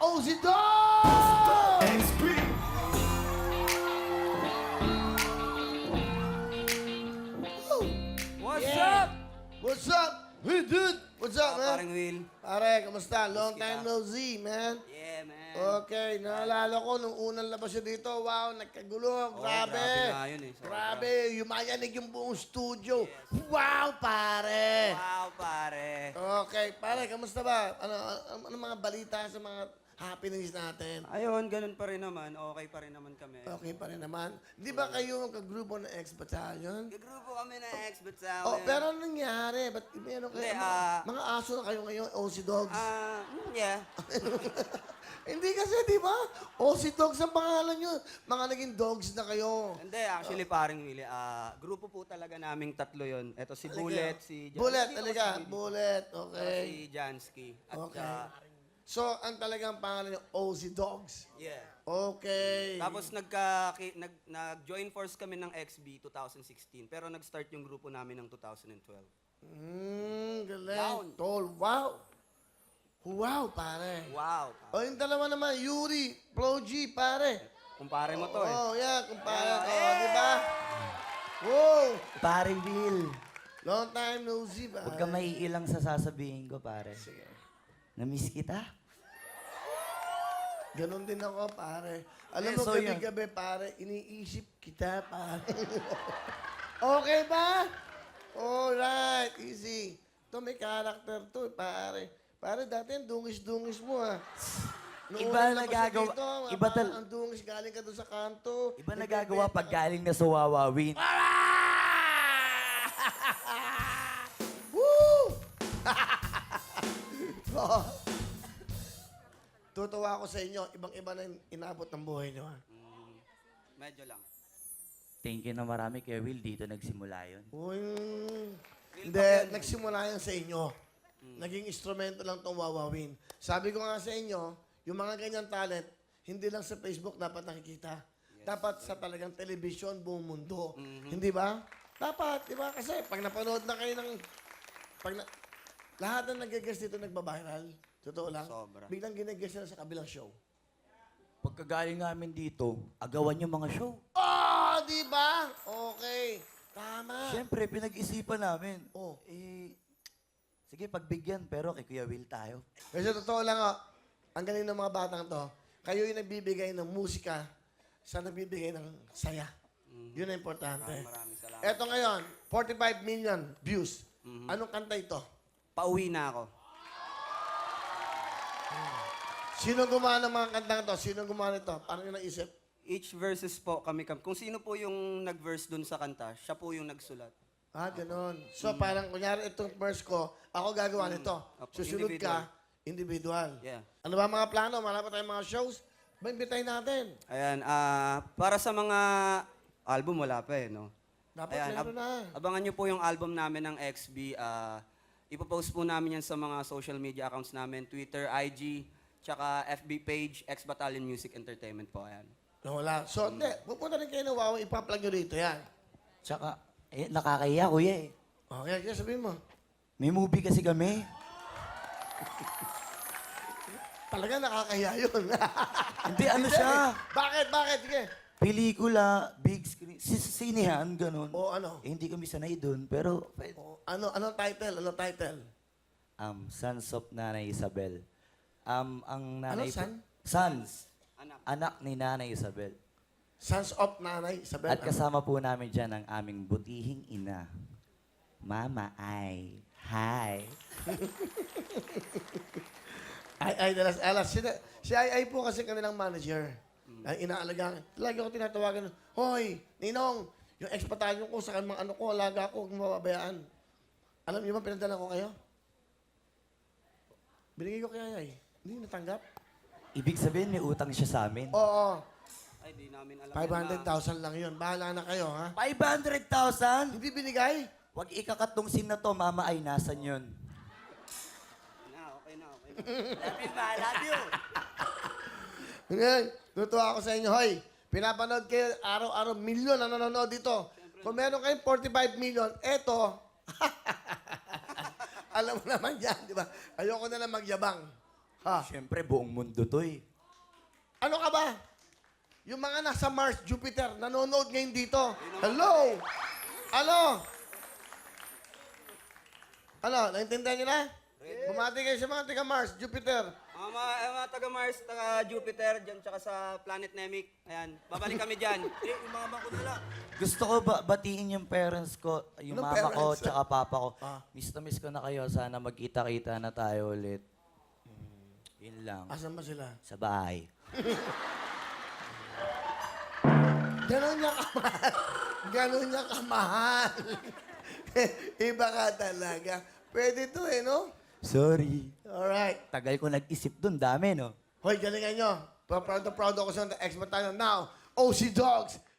Ozzy Dog! XP. What's Yeah. up? What's up? Hey, dude! What's up, man? Parang Will. Pare, kamusta? Long Kita. time no see, man. Yeah, man. Okay, naalala ko nung unang labas siya dito, wow, nagkagulo, grabe. grabe nga yun eh, sobra. Grabe, yumayanig yung buong studio. Wow, pare. Wow, pare. Okay, pare, kamusta ba? Ano mga balita sa mga happenings natin? Ayun, ganun pa rin naman. Okay pa rin naman kami. Okay pa rin naman. Di ba kayo ang kagrupo ng X-Battalion? Gagrupo kami ng ex-Battalion. Oh, pero anong nangyari? Ba't meron kayo? Hindi, mga aso na kayo ngayon, Aussie Dogs? Yeah. Hindi kasi, di ba? Aussie Dogs ang pangalan nyo. Mga naging dogs na kayo. Hindi, actually, paring Willie. Grupo po talaga naming tatlo yon. Ito si Bullet, si Jansky. Bullet, o talaga. si Willie? Bullet, Ito okay. si Jansky. At Okay. So, ang talagang pangalan nyo, Aussie Dogs. yeah. Okay. Tapos nag-join force kami ng XB 2016. Pero nag-start yung grupo namin ng 2012. Galing. Down. Tol, wow. Wow, pare. Wow. O, yung dalawa naman, Yuri, Flo G, pare. Kumpare mo to eh. Oh, yeah, kumpare. Yeah. Oh, di ba? Wow. Pare Will, Long time no see, pare. huwag ka maiilang sa sasabihin ko, pare. Sige. Namiss kita. Ganon din ako, pare. Alam Eh, mo, so yun. gabi-gabi, pare, iniisip kita, pare. Okay ba? Alright, easy. Ito may character to, pare. Pare, dati ang dungis-dungis mo, ha. Noong Iba unang labas nagagawa- dito, iba tal- ang dungis, galing ka doon sa kanto. Iba nagagawa pag galing na sa Wawawin. Woo! Oo. Tutuwa ako sa inyo, ibang-iba na yung inabot ng buhay niyo, ha. Medyo lang. Thank you na marami kay Will. Dito nagsimula yun. Uy, hindi, nagsimula yan sa inyo. Naging instrumento lang itong wawawin. Sabi ko nga sa inyo, yung mga ganyan talent, hindi lang sa Facebook dapat nakikita. Dapat sa talagang television, buong mundo. Hindi ba? Dapat, di ba? Kasi pag napanood na kayo ng... lahat na nag-guest dito nagbabiral. Totoo lang. Sobra. Biglang ginag-guest na sa kabilang show. Pagkagaling namin dito, agawan yung mga show. Oh, di ba? Okay. Tama. Siyempre, pinag-isipan namin. Oh. Sige, pagbigyan, pero kay Kuya Will tayo. Kasi totoo lang, oh, ang galing ng mga batang to, kayo yung nagbibigay ng musika sa nagbibigay ng saya. Yun ang importante. Maraming salamat. Eto ngayon, 45 million views. Anong kanta ito? Pauwi na ako. Sino gumawa ng mga kantang to? Sino gumawa nito? Paano yung naisip? Each verses po kami. Kung sino po yung nag-verse dun sa kanta, siya po yung nagsulat. Ah, ganun. So parang, kunyari itong verse ko, ako gagawa nito. Opo, Susunod ka, individual. Yeah. Ano ba mga plano? Marami pa tayong mga shows? Ba-imbitahin natin. Ayan, para sa mga album, wala pa eh, no? Dapat Ayan, meron na. abangan nyo po yung album namin ng XB. Ipopost po namin yan sa mga social media accounts namin, Twitter, IG, tsaka FB page, X-Battalion Music Entertainment po. Ayan. Wala. So, hindi. Pupunta rin kayo ng Wawa, ipa-plug nyo dito yan. Tsaka, nakakaya, Kuya eh. Okay, kaya sabihin mo. May movie kasi kami. Talaga nakakaya yun. Hindi, ano siya? Bakit? Bakit? Sige. Pelikula, big screen, sinehan, ganun. O ano? Eh, hindi kami sanay dun, pero... Anong title? Anong title? Sons of Nanay Isabel. Ang nanay Ano, son? Sons. Anak. Anak ni Nanay Isabel. Sons of Nanay Isabel. At kasama po namin dyan ang aming butihing ina. Mama Ay. Hi. Ay, dalas alas. Si Ay po kasi kanilang manager. Ang inaalagaan. Lagi ako tinatawagan, Hoy, Ninong, yung ex-batalyon ko sa mga ano ko, alaga ko, huwag mababayaan. Alam niyo ba, pinadala ko kayo? Binigay ko kay Ay. Hindi natanggap. Ibig sabihin, may utang siya sa amin. Oo. Ay, di namin alam. 500,000 lang yun. Bahala na kayo, ha? 500,000? Hindi binigay? Huwag ikakatong sin na to, Mama Ay, nasan yun? Okay na. Love you, ma. Love you. Ngayon, tutuwa ako sa inyo. Hoy, pinapanood kayo araw-araw, milyon na nanonood dito. Kung meron kayong 45 million, eto, alam mo naman yan, di ba? Ayoko na lang magyabang. Ha? Siyempre, buong mundo to eh. Ano ka ba? Yung mga nasa Mars, Jupiter, nanonood ngayon dito. Hello? Ano? Ano? Naintindihan niyo na? Bumati kayo sa mga taga Mars, Jupiter. Mga taga Mars, taga Jupiter, dyan tsaka sa Planet Namek. Ayan, babalik kami dyan. Gusto ko batiin yung parents ko, yung Anong mama ko, parents? tsaka papa ko. Ah. Miss na miss ko na kayo. Sana magkita-kita na tayo ulit. Yun lang. Asan ba sila? Sa bahay. Ganon niya kamahal. Ganon niya kamahal. Iba ka talaga. Pwede to eh, no? Sorry. Alright. Tagal ko nag-isip dun. Dami, no? Hoy, galingan nyo. Proud ako sa ex-battalion. Now, OC Dogs,